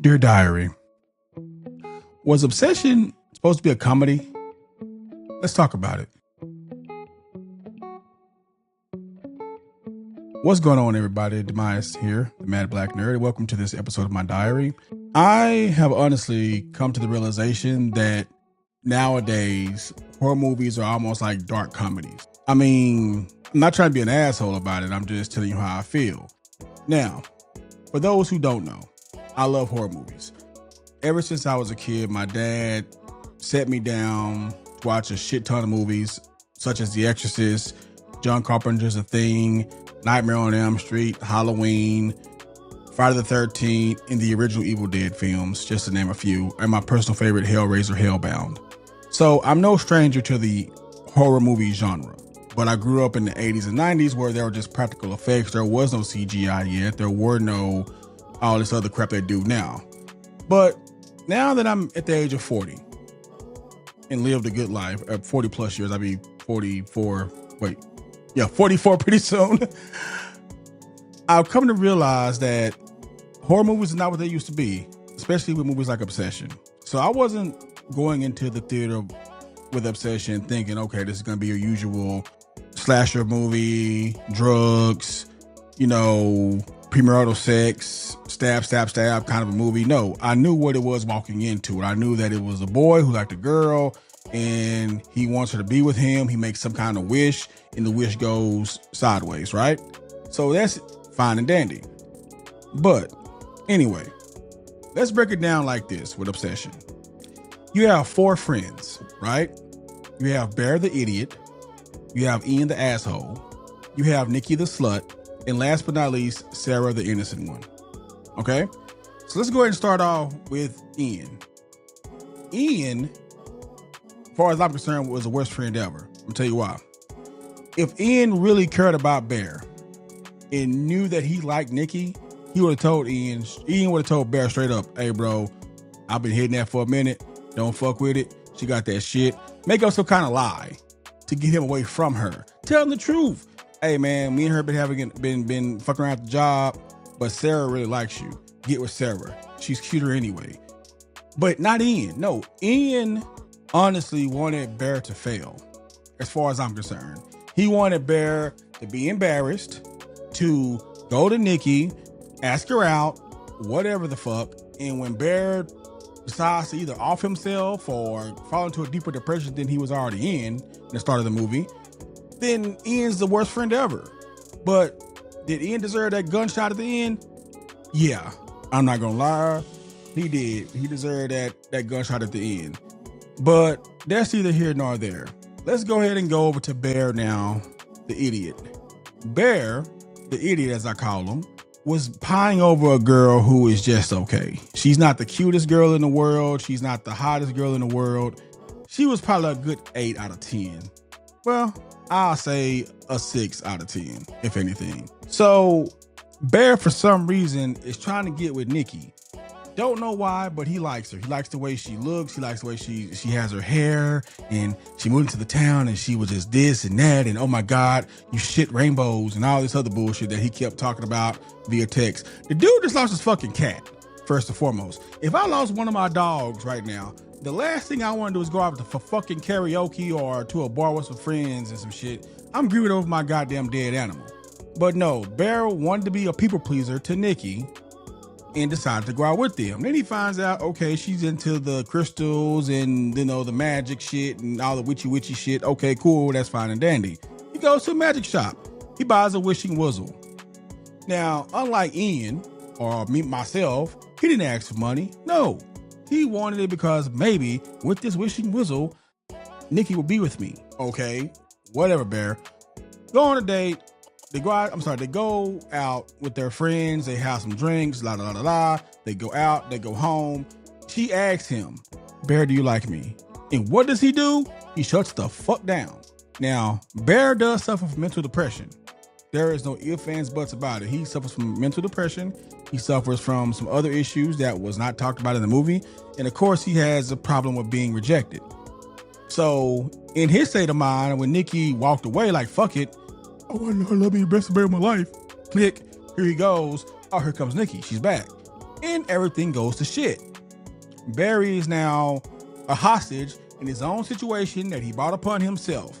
Dear Diary, was Obsession supposed to be a comedy? Let's talk about it. What's going on, everybody? Demise here, the Mad Black Nerd. Welcome to this episode of my diary. I have honestly come to the realization that nowadays horror movies are almost like dark comedies. I mean, I'm not trying to be an asshole about it. I'm just telling you how I feel. Now, for those who don't know, I love horror movies. Ever since I was a kid, my dad set me down to watch a shit ton of movies, such as The Exorcist, John Carpenter's A Thing, Nightmare on Elm Street, Halloween, Friday the 13th, and the original Evil Dead films, just to name a few, and my personal favorite, Hellraiser, Hellbound. So I'm no stranger to the horror movie genre, but I grew up in the 80s and 90s where there were just practical effects. There was no CGI yet. There were no all this other crap they do now. But now that I'm at the age of 40 and lived a good life, 40 plus years, I'll be 44 pretty soon. I've come to realize that horror movies are not what they used to be, especially with movies like Obsession. So I wasn't going into the theater with Obsession thinking, okay, this is going to be your usual slasher movie, drugs, premarital sex, stab kind of a movie. No, I knew what it was walking into it. I knew that it was a boy who liked a girl and he wants her to be with him. He makes some kind of wish and the wish goes sideways, right? So that's fine and dandy. But anyway, let's break it down like this with Obsession. You have four friends, right? You have Bear the idiot. You have Ian the asshole. You have Nikki the slut. And last but not least, Sarah the innocent one. Okay? So let's go ahead and start off with Ian. Ian, as far as I'm concerned, was the worst friend ever. I'm gonna tell you why. If Ian really cared about Bear and knew that he liked Nikki, he would have told Ian would have told Bear straight up, hey bro, I've been hitting that for a minute. Don't fuck with it. She got that shit. Make up some kind of lie to get him away from her. Tell him the truth. Hey man, me and her been fucking around at the job, but Sarah really likes you. Get with Sarah. She's cuter anyway. But not Ian. No, Ian honestly wanted Bear to fail, as far as I'm concerned. He wanted Bear to be embarrassed, to go to Nikki, ask her out, whatever the fuck. And when Bear decides to either off himself or fall into a deeper depression than he was already in the start of the movie, then Ian's the worst friend ever. But did Ian deserve that gunshot at the end? Yeah, I'm not gonna lie. He did. He deserved that gunshot at the end. But that's neither here nor there. Let's go ahead and go over to Bear now, the idiot. Bear, the idiot as I call him, was pining over a girl who is just okay. She's not the cutest girl in the world. She's not the hottest girl in the world. She was probably a good 8 out of 10. Well, I'll say a 6 out of 10, if anything. So Bear, for some reason, is trying to get with Nikki. Don't know why, but he likes her. He likes the way she looks. He likes the way she has her hair. And she moved into the town and she was just this and that. And oh my God, you shit rainbows and all this other bullshit that he kept talking about via text. The dude just lost his fucking cat, first and foremost. If I lost one of my dogs right now, the last thing I want to do is go out for fucking karaoke or to a bar with some friends and some shit. I'm grieving over my goddamn dead animal. But no, Bear wanted to be a people pleaser to Nikki and decided to go out with them. Then he finds out, okay, she's into the crystals and, the magic shit and all the witchy shit. Okay, cool, that's fine and dandy. He goes to a magic shop. He buys a wishing whistle. Now, unlike Ian or me, myself, he didn't ask for money. No. He wanted it because maybe with this wishing whistle, Nikki will be with me. Okay, whatever, Bear. Go on a date. They go out with their friends. They have some drinks, la, la, la, la. They go out, they go home. She asks him, Bear, do you like me? And what does he do? He shuts the fuck down. Now, Bear does suffer from mental depression. There is no ifs, ands, buts about it. He suffers from mental depression. He suffers from some other issues that was not talked about in the movie. And of course, he has a problem with being rejected. So in his state of mind, when Nikki walked away, like, fuck it. Oh, I love you, best bear of my life. Click. Here he goes. Oh, here comes Nikki. She's back. and everything goes to shit. Barry is now a hostage in his own situation that he brought upon himself.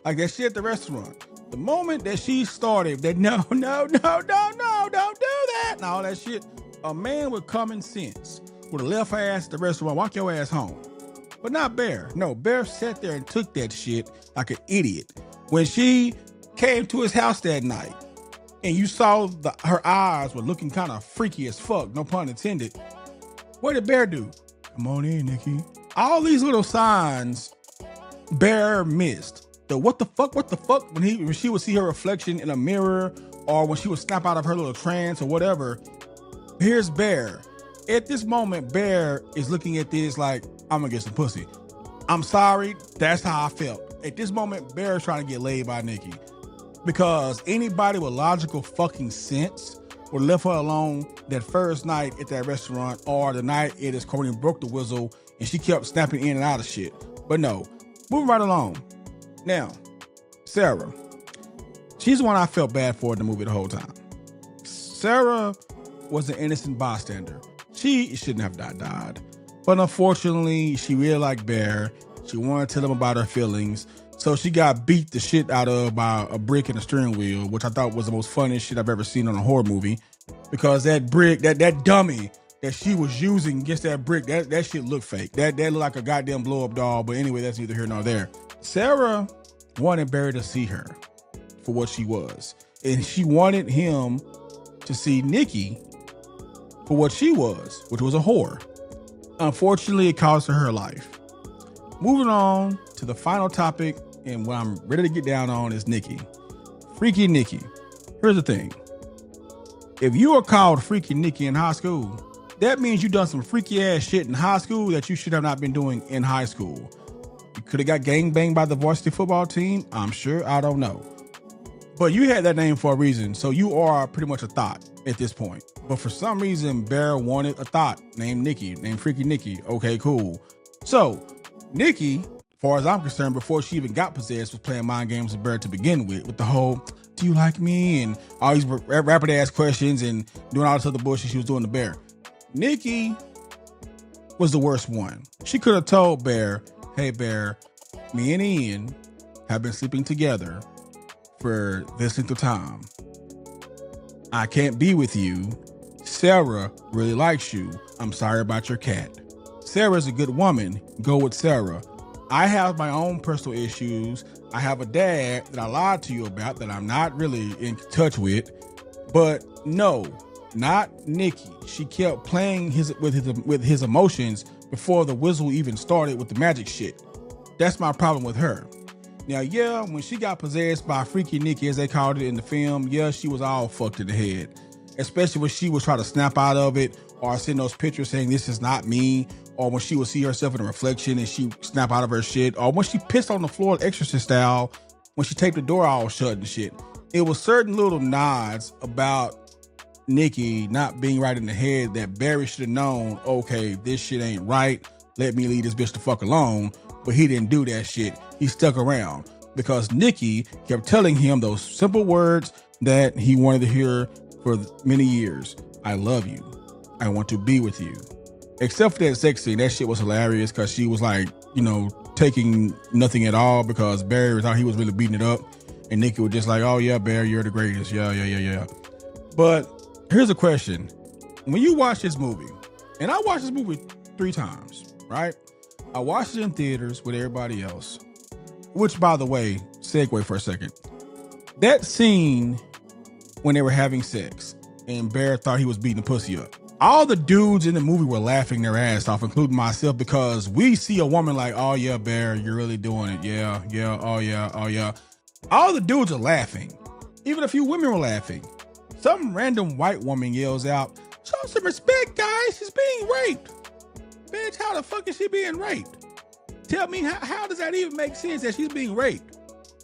Like that shit at the restaurant. The moment that she started that no, don't do that, and all that shit, a man with common sense would have left her ass at the restaurant, walk your ass home. But not Bear. No, Bear sat there and took that shit like an idiot. When she came to his house that night, and you saw her eyes were looking kind of freaky as fuck, no pun intended, what did Bear do? Come on in, Nikki. All these little signs Bear missed. The what the fuck when she would see her reflection in a mirror, or when she would snap out of her little trance or whatever. Here's Bear. At this moment, Bear is looking at this like, I'm gonna get some pussy. I'm sorry, that's how I felt. At this moment, Bear is trying to get laid by Nikki. Because anybody with logical fucking sense would have left her alone that first night at that restaurant, or the night it is Courtney broke the whistle and she kept snapping in and out of shit. But no, moving right along. Now, Sarah, she's the one I felt bad for in the movie the whole time. Sarah was an innocent bystander. She shouldn't have died. But unfortunately, she really liked Bear. She wanted to tell him about her feelings. So she got beat the shit out of by a brick and a steering wheel, which I thought was the most funniest shit I've ever seen on a horror movie. Because that brick, that dummy that she was using against that brick, that shit looked fake. That looked like a goddamn blow up doll. But anyway, that's neither here nor there. Sarah wanted Barry to see her for what she was. And she wanted him to see Nikki for what she was, which was a whore. Unfortunately, it cost her life. Moving on to the final topic, and what I'm ready to get down on is Nikki. Freaky Nikki. Here's the thing. If you are called Freaky Nikki in high school, that means you done some freaky ass shit in high school that you should have not been doing in high school. You could have got gangbanged by the varsity football team. I'm sure. I don't know. But you had that name for a reason, so you are pretty much a thought at this point. But for some reason, Bear wanted a thought named Nikki, named Freaky Nikki. Okay, cool. So, Nikki, as far as I'm concerned, before she even got possessed, was playing mind games with Bear to begin with the whole, do you like me? And all these rapid ass questions and doing all this other bullshit she was doing to Bear. Nikki was the worst one. She could have told Bear, hey Bear, me and Ian have been sleeping together for this length of time. I can't be with you. Sarah really likes you. I'm sorry about your cat. Sarah's a good woman. Go with Sarah. I have my own personal issues. I have a dad that I lied to you about that I'm not really in touch with. But no, not Nikki. She kept playing with his emotions before the whistle even started with the magic shit. That's my problem with her. Now, yeah, when she got possessed by Freaky Nikki, as they called it in the film, yeah, she was all fucked in the head. Especially when she was trying to snap out of it or send those pictures saying this is not me, or when she would see herself in a reflection and she snap out of her shit, or when she pissed on the floor Exorcist style when she taped the door all shut and shit. It was certain little nods about Nikki not being right in the head that Barry should have known, okay, this shit ain't right. Let me leave this bitch the fuck alone. But he didn't do that shit. He stuck around because Nikki kept telling him those simple words that he wanted to hear for many years. I love you. I want to be with you. Except for that sex scene, that shit was hilarious because she was like, taking nothing at all because Barry thought he was really beating it up. And Nikki was just like, oh yeah, Barry, you're the greatest. Yeah. But here's a question. When you watch this movie, and I watched this movie 3 times, right? I watched it in theaters with everybody else, which, by the way, segue for a second. That scene when they were having sex and Bear thought he was beating the pussy up. All the dudes in the movie were laughing their ass off, including myself, because we see a woman like, oh yeah, Bear, you're really doing it. Yeah, oh yeah. All the dudes are laughing. Even a few women were laughing. Some random white woman yells out, show some respect, guys, she's being raped. Bitch, how the fuck is she being raped? Tell me, how does that even make sense that she's being raped?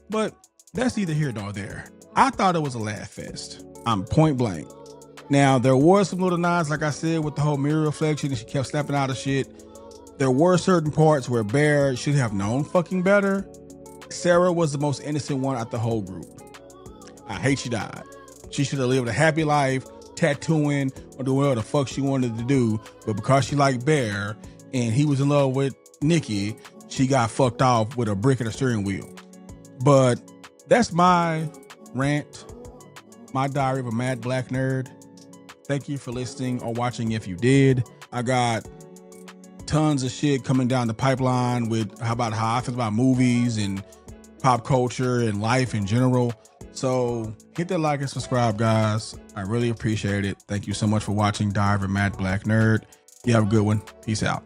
But that's neither here nor there. I thought it was a laugh fest. I'm point blank. Now, there were some little nods, like I said, with the whole mirror reflection, and she kept snapping out of shit. There were certain parts where Bear should have known fucking better. Sarah was the most innocent one out the whole group. I hate she died. She should have lived a happy life tattooing or doing whatever the fuck she wanted to do. But because she liked Bear and he was in love with Nikki, she got fucked off with a brick and a steering wheel. But that's my rant, my diary of a mad black nerd. Thank you for listening or watching if you did. I got tons of shit coming down the pipeline with how I feel about movies and pop culture and life in general. So hit that like and subscribe, guys. I really appreciate it. Thank you so much for watching Diary of a Mad Black Nerd. You have a good one. Peace out.